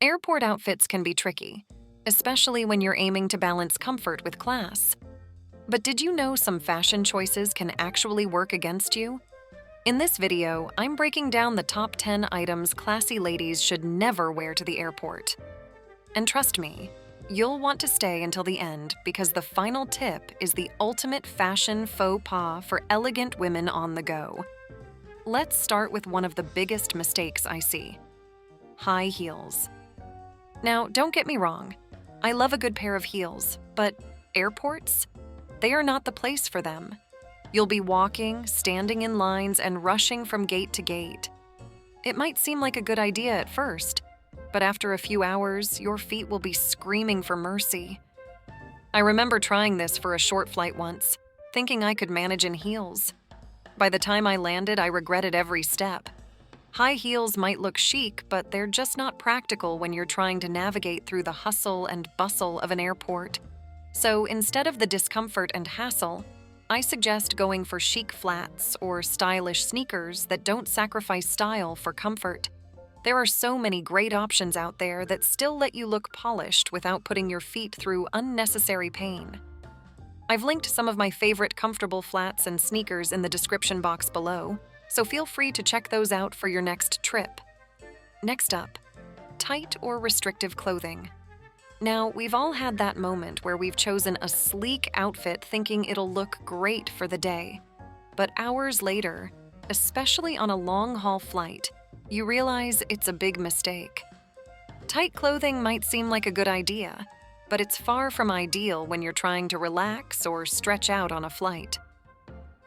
Airport outfits can be tricky, especially when you're aiming to balance comfort with class. But did you know some fashion choices can actually work against you? In this video, I'm breaking down the top 10 items classy ladies should never wear to the airport. And trust me, you'll want to stay until the end because the final tip is the ultimate fashion faux pas for elegant women on the go. Let's start with one of the biggest mistakes I see: high heels. Now, don't get me wrong, I love a good pair of heels, but airports? They are not the place for them. You'll be walking, standing in lines, and rushing from gate to gate. It might seem like a good idea at first, but after a few hours, your feet will be screaming for mercy. I remember trying this for a short flight once, thinking I could manage in heels. By the time I landed, I regretted every step. High heels might look chic, but they're just not practical when you're trying to navigate through the hustle and bustle of an airport. So instead of the discomfort and hassle, I suggest going for chic flats or stylish sneakers that don't sacrifice style for comfort. There are so many great options out there that still let you look polished without putting your feet through unnecessary pain. I've linked some of my favorite comfortable flats and sneakers in the description box below, so feel free to check those out for your next trip. Next up, tight or restrictive clothing. Now, we've all had that moment where we've chosen a sleek outfit thinking it'll look great for the day. But hours later, especially on a long-haul flight, you realize it's a big mistake. Tight clothing might seem like a good idea, but it's far from ideal when you're trying to relax or stretch out on a flight.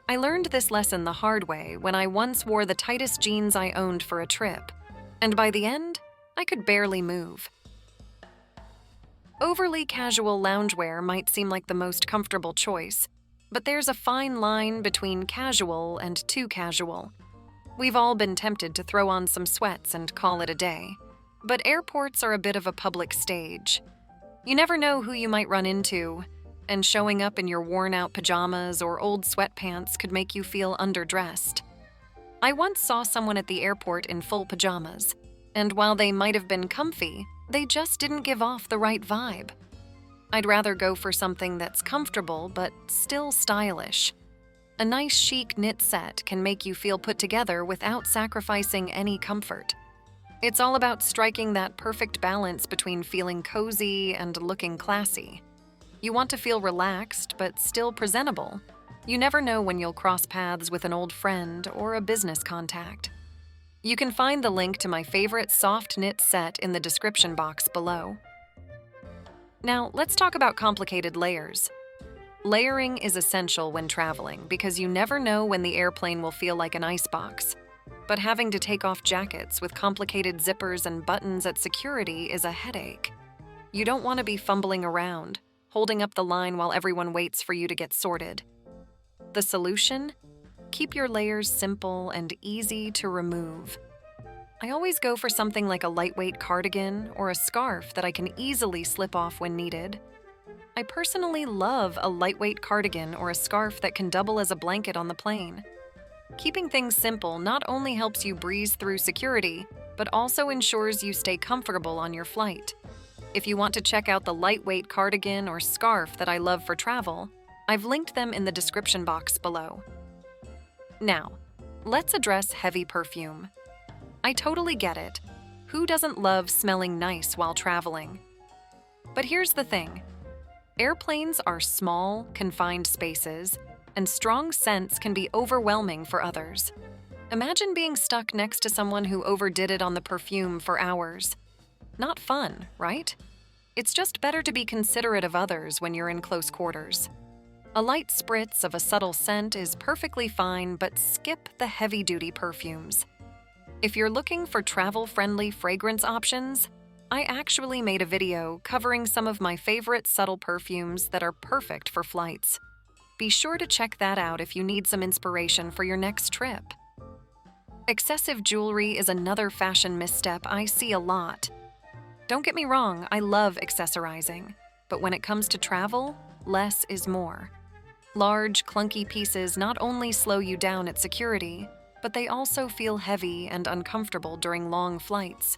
I learned this lesson the hard way when I once wore the tightest jeans I owned for a trip, and by the end, I could barely move. Overly casual loungewear might seem like the most comfortable choice, but there's a fine line between casual and too casual. We've all been tempted to throw on some sweats and call it a day, but airports are a bit of a public stage. You never know who you might run into, and showing up in your worn-out pajamas or old sweatpants could make you feel underdressed. I once saw someone at the airport in full pajamas, and while they might have been comfy, they just didn't give off the right vibe. I'd rather go for something that's comfortable but still stylish. A nice chic knit set can make you feel put together without sacrificing any comfort. It's all about striking that perfect balance between feeling cozy and looking classy. You want to feel relaxed but still presentable. You never know when you'll cross paths with an old friend or a business contact. You can find the link to my favorite soft knit set in the description box below. Now, let's talk about complicated layers. Layering is essential when traveling because you never know when the airplane will feel like an icebox. But having to take off jackets with complicated zippers and buttons at security is a headache. You don't want to be fumbling around, holding up the line while everyone waits for you to get sorted. The solution? Keep your layers simple and easy to remove. I always go for something like a lightweight cardigan or a scarf that I can easily slip off when needed. I personally love a lightweight cardigan or a scarf that can double as a blanket on the plane. Keeping things simple not only helps you breeze through security, but also ensures you stay comfortable on your flight. If you want to check out the lightweight cardigan or scarf that I love for travel, I've linked them in the description box below. Now, let's address heavy perfume. I totally get it. Who doesn't love smelling nice while traveling? But here's the thing. Airplanes are small, confined spaces, and strong scents can be overwhelming for others. Imagine being stuck next to someone who overdid it on the perfume for hours. Not fun, right? It's just better to be considerate of others when you're in close quarters. A light spritz of a subtle scent is perfectly fine, but skip the heavy-duty perfumes. If you're looking for travel-friendly fragrance options, I actually made a video covering some of my favorite subtle perfumes that are perfect for flights. Be sure to check that out if you need some inspiration for your next trip. Excessive jewelry is another fashion misstep I see a lot. Don't get me wrong, I love accessorizing, but when it comes to travel, less is more. Large, clunky pieces not only slow you down at security, but they also feel heavy and uncomfortable during long flights.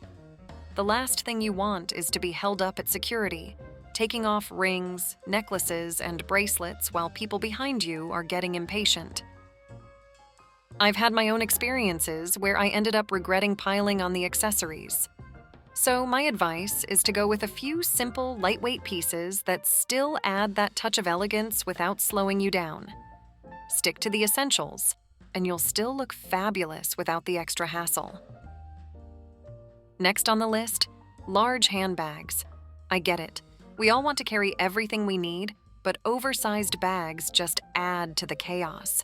The last thing you want is to be held up at security, taking off rings, necklaces, and bracelets while people behind you are getting impatient. I've had my own experiences where I ended up regretting piling on the accessories. So my advice is to go with a few simple, lightweight pieces that still add that touch of elegance without slowing you down. Stick to the essentials, and you'll still look fabulous without the extra hassle. Next on the list, large handbags. I get it. We all want to carry everything we need, but oversized bags just add to the chaos.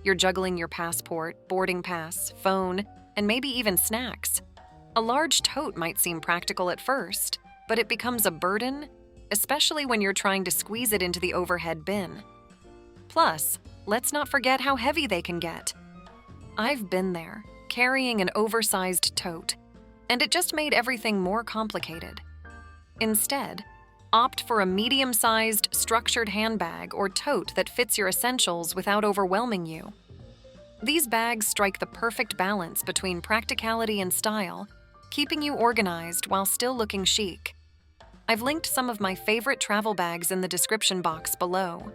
You're juggling your passport, boarding pass, phone, and maybe even snacks. A large tote might seem practical at first, but it becomes a burden, especially when you're trying to squeeze it into the overhead bin. Plus, let's not forget how heavy they can get. I've been there, carrying an oversized tote, and it just made everything more complicated. Instead, opt for a medium-sized, structured handbag or tote that fits your essentials without overwhelming you. These bags strike the perfect balance between practicality and style, keeping you organized while still looking chic. I've linked some of my favorite travel bags in the description box below.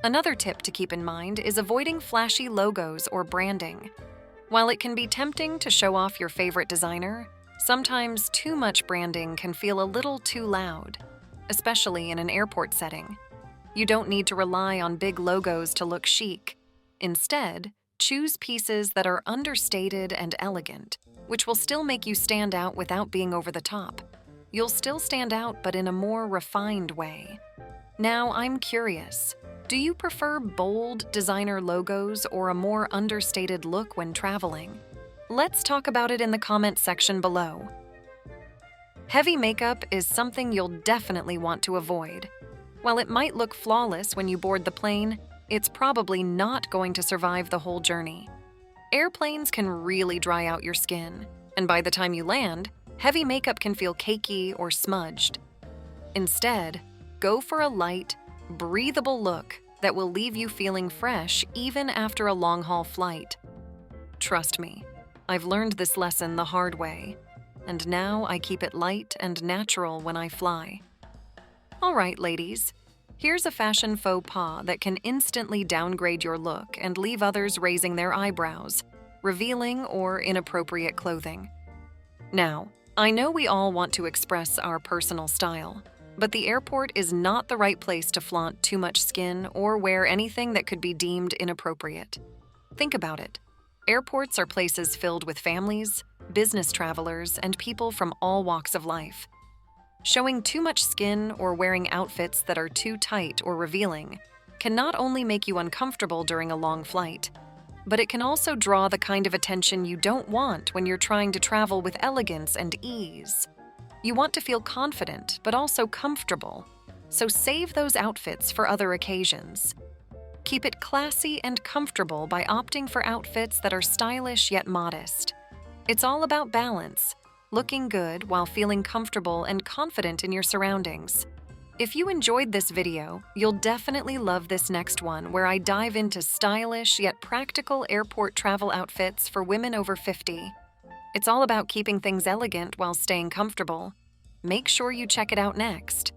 Another tip to keep in mind is avoiding flashy logos or branding. While it can be tempting to show off your favorite designer, sometimes too much branding can feel a little too loud, especially in an airport setting. You don't need to rely on big logos to look chic. Instead, choose pieces that are understated and elegant, which will still make you stand out without being over the top. You'll still stand out, but in a more refined way. Now, I'm curious, do you prefer bold designer logos or a more understated look when traveling? Let's talk about it in the comment section below. Heavy makeup is something you'll definitely want to avoid. While it might look flawless when you board the plane, it's probably not going to survive the whole journey. Airplanes can really dry out your skin, and by the time you land, heavy makeup can feel cakey or smudged. Instead, go for a light, breathable look that will leave you feeling fresh even after a long-haul flight. Trust me, I've learned this lesson the hard way, and now I keep it light and natural when I fly. All right, ladies. Here's a fashion faux pas that can instantly downgrade your look and leave others raising their eyebrows, revealing or inappropriate clothing. Now, I know we all want to express our personal style, but the airport is not the right place to flaunt too much skin or wear anything that could be deemed inappropriate. Think about it. Airports are places filled with families, business travelers, and people from all walks of life. Showing too much skin or wearing outfits that are too tight or revealing can not only make you uncomfortable during a long flight, but it can also draw the kind of attention you don't want when you're trying to travel with elegance and ease. You want to feel confident, but also comfortable, so save those outfits for other occasions. Keep it classy and comfortable by opting for outfits that are stylish yet modest. It's all about balance, looking good while feeling comfortable and confident in your surroundings. If you enjoyed this video, you'll definitely love this next one where I dive into stylish yet practical airport travel outfits for women over 50. It's all about keeping things elegant while staying comfortable. Make sure you check it out next.